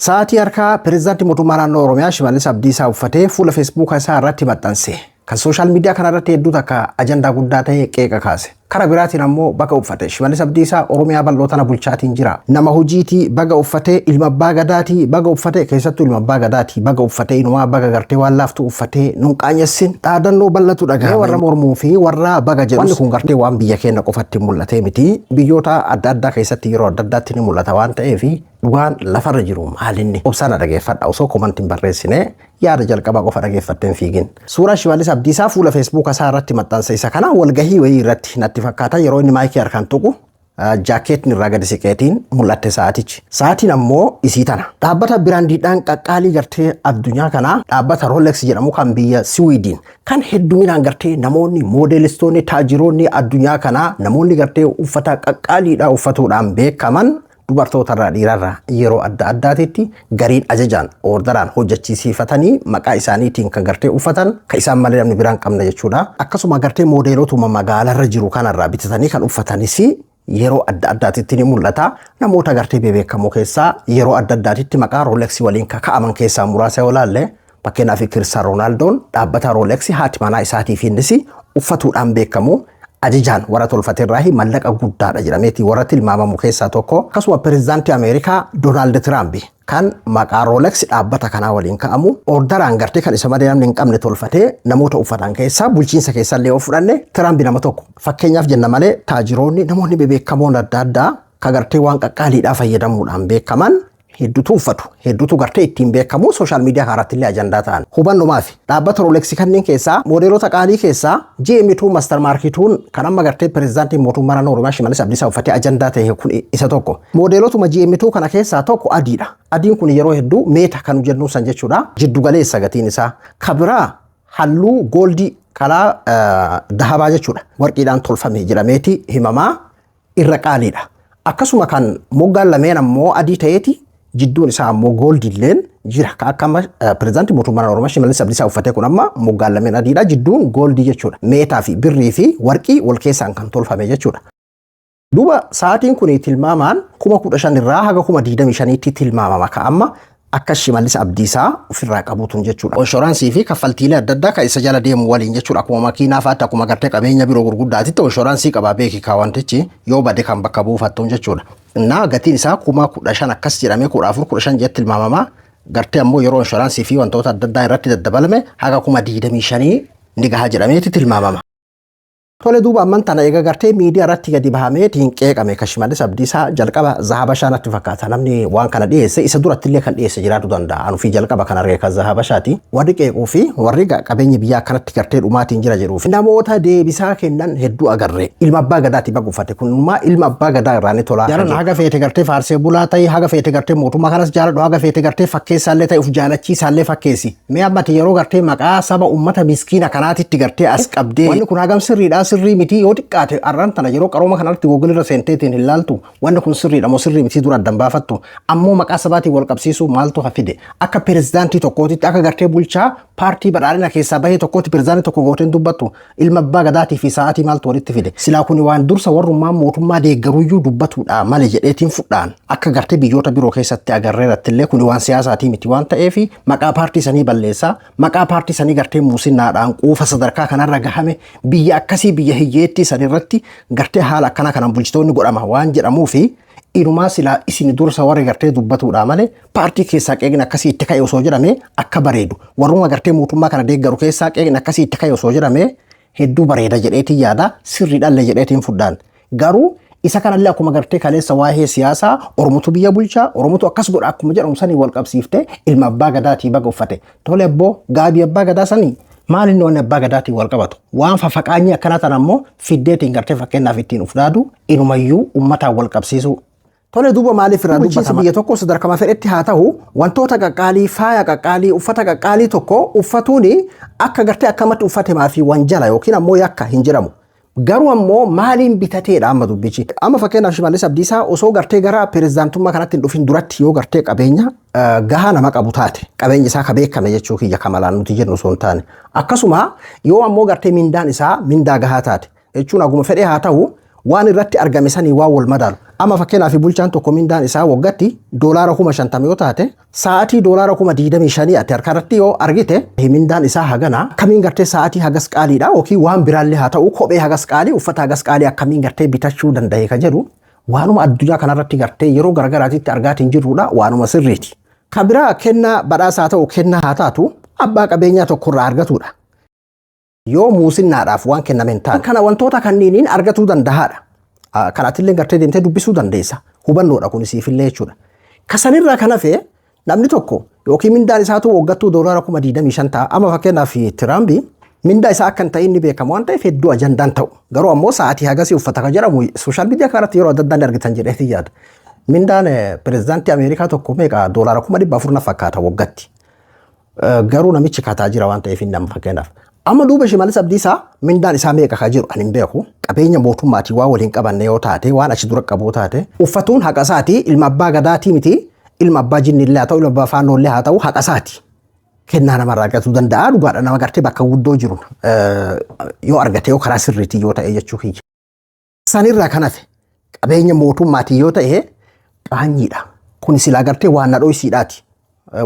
Sa'aatii harkaa pireezidaantii mootummaa naannoo Oromiyaa Shimallis Abdiisaa uffatee fuula feesbuukaa isaa irratti maxxanse. Kan sooshaal miidiyaa kana irratti hedduu takka ajandaa guddaa ta'e qeeqa kaase. Karaa biraatiin ammoo baga uffate Shimallis Abdiisaa Oromiyaa bal'oo tana bulchaatiin jira. Nama hojiitii baga uffatee ilma abbaa gadaatii baga uffatee keessattuu ilma abbaa gadaatii baga uffatee inumaa baga gartee waan laaftuu uffatee nunqaanyessin dhaadannoo bal'atu dhagaa warra mormuu fi warra baga jedhu. Wanni kun gartee waan biyya keenya qofatti mul'atee miti. Biyyoota adda addaa keessatti yeroo adda addaatti ni mul'ata waan ta'eef dhugaan lafarra jiru maalinni obsaan dhageeffadha osoo komantiin barreessine yaada jalqabaa qofa dhageeffatteen fiigin. Suuraa Shimallis Abdiisaa fuula feesbuukaa isaa irratti maxxanse isa kana walgahii wayii irratti natti fakkaata yeroo inni maayikii harkaan tuqu jaakeetni irraa gadi siqeetiin mul'atte sa'aatichi. Sa'aatiin ammoo isii tana. Dhaabbata biraandiidhaan qaqqaalii gartee addunyaa kanaa dhaabbata Rolex jedhamu kan biyya Siwiidin kan hedduminaan gartee namoonni moodeelistoonni taajiroonni addunyaa kanaa namoonni gartee uffata qaqqaaliidhaa uffatuudhaan beekaman dubartoota irraa dhiirarraa yeroo adda addaatitti gariin ajajaan ordaraan hojjechiisiifatanii maqaa isaaniitiin kan gartee uffatan kan isaan malee namni biraan qabna jechuudha. Akkasuma gartee moodeelotuma magaalarra jiru kanarraa bitatanii kan uffatanis yeroo adda addaatitti ni mul'ata. Namoota gartee beekamoo keessaa yeroo adda addaatitti maqaa Rolex waliin kaka'aman keessaa muraasa yoo laalle fakkeenyaaf Kiristiyaanoo Roonaaldoo dhaabbata Rolex haati manaa isaatiif innis uffatuudhaan beekamu. Ajajaan warra tolfateerraa mallaqa guddaadha jedhameeti warra tilmaamamu keessaa tokko. Akkasuma pireezidaantii Ameerikaa Doonaald Tiraamp kan maqaa Rolex dhaabbata kanaa waliin ka'amu ordaraan gartee kan isa malee namni hin qabne tolfatee namoota uffatan keessaa bulchiinsa keessallee yoo fudhanne Tiraamp nama tokko. Fakkeenyaaf jenna malee taajiroonni namoonni beekamoon adda addaa kan gartee waan qaqqaaliidhaa fayyadamuudhaan beekaman hedduutu uffatu. Hedduutu gartee ittiin beekamu sooshaal miidiyaa karaatti illee ajandaa ta'an. Hubannumaaf dhaabbata Rolex kanneen keessaa moodeelota qaalii keessaa GM2 Master Markituun kan amma gartee pireezidaantii mootummaa naannoo Oromiyaa Shimallis Abdiisaa uffatee ajandaa ta'e kun isa tokko. Moodeelotuma GM2 kana keessaa tokko adiidha. Adiin kun yeroo hedduu meeta kan jennu san jechuudha. Jiddu galeessa gatiin isaa. Kabiraa halluu gooldii kalaa dahabaa jechuudha. Warqiidhaan tolfame jedhameeti himamaa irra qaaliidha. Akkasuma kan moggaan lameen ammoo adii ta'eeti. Jidduun isaa ammoo gooldiilleen jira. Akka amma pireezidaantii mootummaa Oromiyaa Shimallis Abdiisaa uffatee kun amma moggaan lameen adiidha. Jidduun gooldii jechuudha. Meetaa fi birrii fi warqii wal keessaan kan tolfame jechuudha. Duuba sa'aatiin kun tilmaamaan 15,000 irraa haga 25,000tti tilmaamama. Ka amma akka Shimallis Abdiisaa ofirraa qabuutuun jechuudha. Inshoraansii fi kaffaltiilee adda addaa kan isa jala deemu waliin jechuudha. Akkuma makiinaa fa'aatti akkuma gartee qabeenya biroo gurguddaatitti inshoraansii qabaa beeki kaawwantichi yoo bade kan bakka buufattuun jechuudha. Naa gatiin isaa 15,000 akkas jedhamee 14,000 jetti tilmaamama. Gartee ammoo yeroo inshoraansii fi wantoota adda addaa irratti daddabalame haga 25,000 ni gahaa jedhameeti tilmaamama. Tole duuba amman tana eega gartee miidiyaa irratti gadi bahameetiin qeeqame kan Shimallis Abdiisaa jalqaba Zahabashaa natti fakkaata namni waan kana dhiyeesse isa duratti illee kan dhiyeesse jiraatu danda'a. Anuu fi jalqaba kan argee kan Zahabashaati. Warri qeequu fi warri qabeenya biyyaa akkanatti gartee dhumaatiin jira jedhuuf namoota deebisaa kennan hedduu agarree. Ilma abbaa gadaati baga uffate kunummaa ilma abbaa gadaa irraa ni tola. Jaalan haga feete gartee faarsee bulaa ta'e haga feete gartee mootummaa kanas jaaladhu haga feete gartee fakkeessaallee ta'e uf jaalachiisaallee fakkeessi. Mee ammati yeroo gartee maqaa saba uummata miskiina kanaatitti gartee as qabdee wanni kun hagam sirriidhaa sirrii miti yoo xiqqaate arraan tana yeroo qarooma kanatti Google irra seenteetiin hin laaltu wanni kun sirriidha moo sirrii miti dura addan baafattu ammoo maqaa sabaatiin wal qabsiisuu maaltu hafide akka pireezidaantii tokkootitti akka gartee bulchaa paartii badhaadhina keessaa bahee tokkootti pireezidaantii tokko gooteen dubbattu ilma abbaa gadaatii fi sa'aatii maaltu walitti fide silaa kun waan dursa warrummaan mootummaa deeggaruyyuu dubbatuudha malee jedheetiin fudhaan akka gartee biyyoota biroo keessatti agarreerattillee kun waan siyaasaatii miti waan ta'eef maqaa paartii sanii balleessaa maqaa paartii sanii gartee muusinnaadhaan quufa sadarkaa kanarra gahame biyya akkasii biyya hiyyeetti sanirratti gartee haala akkana kanan bulchitoonni godhama waan jedhamuu fi inumaa silaa isin dursa warri gartee dubbatuudha malee paartii keessaa qeeqni akkasii itti ka'e osoo jedhame akka bareedu warruma gartee mootummaa kana deeggaru keessaa qeeqni akkasii itti ka'e osoo jedhame hedduu bareeda jedheetiin yaada sirriidhaallee jedheetiin fudhaan garuu isa kanallee akkuma gartee kaleessa waa'ee siyaasaa Oromotu biyya bulchaa Oromotu akkas godha akkuma jedhamu sanii wal qabsiifte ilma abbaa gadaatii baga uffate tole abboo gaabii abbaa gadaa sanii maal inni waan abbaa gadaatiin wal qabatu waan fafaqaanyii akkana tan ammoo fiddeetiin gartee fakkeenyaaf ittiin ufdaadu inumayyuu ummataan wal qabsiisu. Tole duuba maaliif irraa dubbatama biyya tokko sadarkama fedhetti haa ta'u wantoota qaqqaalii faaya qaqqaalii uffata qaqqaalii tokko uffatuun akka gartee akkamatti uffatemaa fi wanjala yookiin ammoo yakka hin jedhamu. Garuu ammoo maaliin bitateedha amma dubbichi. Amma fakkeenyaaf Shimallis Abdiisaa osoo gartee gara pireezidaantummaa kanatti hin dhufin duratti yoo gartee qabeenya gahaa nama qabu taate qabeenya isaa ka beekame jechuu kiyya kamalaan nuti jennu osoo hin taane. Akkasuma yoo ammoo gartee mindaan isaa mindaa gahaa taate jechuun aguma fedhee haa ta'u waan irratti argame sanii waa wal madaalu. Amma fakkeenyaaf bulchaan tokko mindaan isaa waggaatti $50,000 yoo taate sa'aatii $25,000 ati harka irratti yoo argite mindaan isaa hagana akkamiin gartee sa'aatii hagas qaaliidha yookiin waan biraallee haa ta'u kophee hagas qaalii uffata hagas qaalii akkamiin gartee bitachuu danda'e ka jedhu waanuma addunyaa kanarratti gartee yeroo garagaraatitti argaatiin jirruudha waanuma sirriiti. Kan biraa kennaa badhaasaa ta'u kennaa haa taatu abbaa qabeenyaa tokkorraa argatuudha. Yoo muusinnaadhaaf waan kenname hin taane kana wantoota kanniiniin argatuu danda'aadha. Kanaatillee gartee deemtee dubbisuu dandeessa. Hubannoodha kun siifillee jechuudha. Kasanirraa kan hafe namni tokko yookiin mindaan isaatu waggattuu $25,000 ta'a. Amma fakkeenyaaf Tiraampi mindaa isaa akka hin ta'in ni beekama waan ta'eef hedduu ajandaan ta'u. Garuu ammoo sa'aatii hagasii uffata kan jedhamu sooshaal miidiyaa kanarratti yeroo adda addaan argitan jedheetii yaada. Mindaan pirezidaantii Ameerikaa tokko meeqa $400,000 fakkaata waggatti. Garuu namichi kataa jira waan ta'eef inni amma fakkeenyaaf. Amma duuba Shimallis Abdiisaa mindaan isaa meeqa ka jiru ani hin beeku. Qabeenya mootummaatii waa waliin qabanne yoo taate waan achi dura qabu taate uffatuun haqa isaatii ilma abbaa gadaatii miti ilma abbaa jinnillee haa ta'u ilma abbaa faanollee haa ta'u haqa isaati. Kennaa namarraa argatuu danda'a dhugaadha nama gartee bakka guddoo jiru yoo argate yoo karaa sirriitii yoo ta'e jechuu kiyya. Sanirraa kan hafe qabeenya mootummaatii yoo ta'e qaanyiidha. Kun silaa gartee waan nadhooysiidhaati.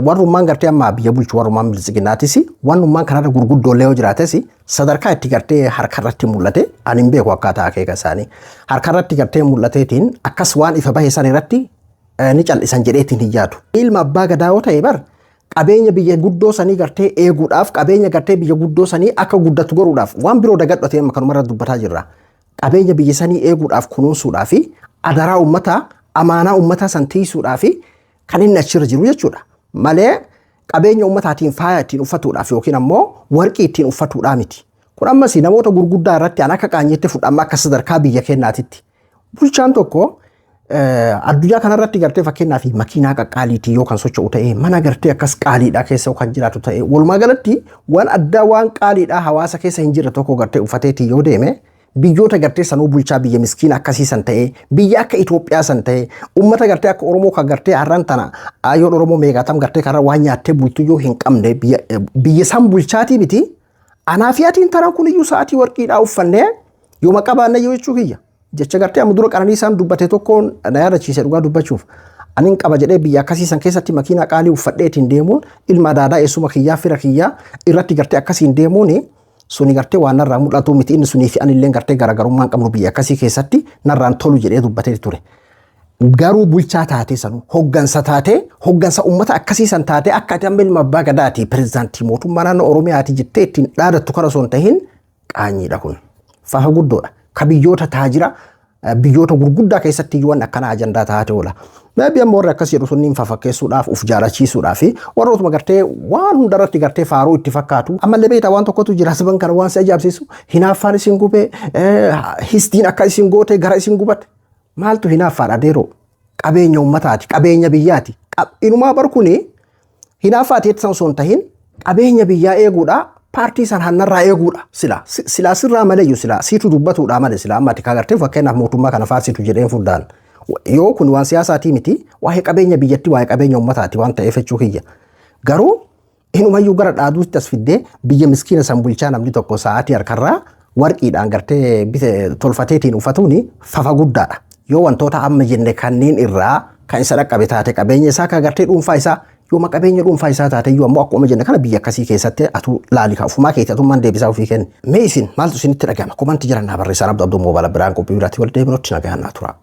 Warrummaan gartee amma biyya bulchu warrummaan bilisiginaatis wannummaan kanarra gurguddoolee yoo jiraates sadarkaa itti gartee harkarratti mul'ate ani hin beeku akkaataa akeeka isaanii. Harkarratti gartee mul'ateetiin akkas waan ifa bahe san irratti ni cal'isan jedheetiin hin yaadu. Ilma abbaa gadaa yoo ta'e bar qabeenya biyya guddoo sanii gartee eeguudhaaf qabeenya gartee biyya guddoo sanii akka guddatu goruudhaaf waan biroo dagadhatee amma kanumarra dubbataa jirra. Qabeenya biyya sanii eeguudhaaf kunuunsuudhaaf adaraa uummataa amaanaa uummataa san tiisuudhaaf kan inni achirra jiru jechuudha. Malee qabeenya uummataatiin faaya ittiin uffatuudhaaf yookiin ammoo warqii ittiin uffatuudhaa miti. Kun ammas namoota gurguddaa irratti an akka qaanyeetti fudhama akka sadarkaa biyya keenyaatitti. Bulchaan tokko addunyaa kanarratti gartee fakkeenyaaf makiinaa qaqqaaliitii yoo kan socho'u ta'e mana gartee akkas qaaliidhaa keessa kan jiraatu ta'e walumaa galatti waan addaa waan qaaliidhaa hawaasa keessa hin jirre tokko gartee uffateetii yoo deeme biyyoota gartee sanuu bulchaa biyya miskiina akkasiisan ta'e biyya akka Itoophiyaa san ta'e uummata gartee akka Oromoo kan gartee har'aan tana ayyoon Oromoo meeqaatam gartee karaa waan nyaattee bultu yoo hin qabne biyya san bulchaatii miti anaafiyatiin taran kun iyyuu sa'aatii warqiidhaa uffannee yoo maqabaanne yoo jechuu kiyya jecha gartee amma dura Qananiisaan dubbate tokkoon na yaadachiise dhugaa dubbachuuf anin qaba jedhee biyya akkasiisan keessatti makiinaa qaalii uffadheetiin deemuun ilma daadaa eessuma kiyyaa fira kiyyaa irratti gartee akkasiin deemuuni suni gartee waan narraa mul'atu miti inni sunii fi anillee gartee garaagarummaan qabnu biyya akkasii keessatti narraan tolu jedhee dubbatee ture. Garuu bulchaa taatee sanu hoggansa taatee hoggansa uummata akkasiisan taatee akka ati amma ilma abbaa gadaati pirezidaantii mootummaa naannoo Oromiyaati jettee ittiin dhaadattu kana osoo hin tahin qaanyiidha kun. Faha guddoodha. Ka biyyoota taajira biyyoota gurguddaa keessatti waan akkana ajandaa taate oola. Baabii amma warri akkas jedhu sunniin fafakkeessuudhaaf uf jaalachiisuudhaaf warrootuma gartee waan hundarratti gartee faaruu itti fakkaatu. Ammallee beektaa waan tokkotu jira saban kana waan si ajaa'ibsiisu hinaaffaan isin gubee histiin akka isin goote gara isin gubate maaltu hinaaffaan adeeroo qabeenya uummataati qabeenya biyyaati. Inumaa barkuni hinaaffaati jettan osoo hin tahin qabeenya biyyaa eeguudhaa paartii san hannarraa eeguudha sila sirraa maleeyyuu sila siitu dubbatuudha malee sila amma ati kaagartee fakkeenyaaf mootummaa kana faarsitu jedheen fuudhaan. Yoo kun waan siyaasaatii miti waa'ee qabeenya biyyatti waa'ee qabeenya uummataati waan ta'eef jechuu kiyya. Garuu inumayyuu gara dhaaduutti as fiddee biyya miskiina san bulchaa namni tokko sa'aatii harkarraa warqiidhaan gartee tolfateetiin uffatuuni fafa guddaadha. Yoo wantoota amma jenne kanneen irraa kan isa dhaqqabe taate qabeenya isaa kan gartee dhuunfaa isaa yooma qabeenya dhuunfaa isaa taate iyyuu ammoo akkuma jenne kana biyya akkasii keessatti atu laali ufumaa keetti atummaan deebisaa ofii kenne. Mee isin maaltu isinitti dhagahama? Komantii jiran naa barreessaa Abduu Moobala biraan qophii biraatti wal deebinutti nagaannaa tura.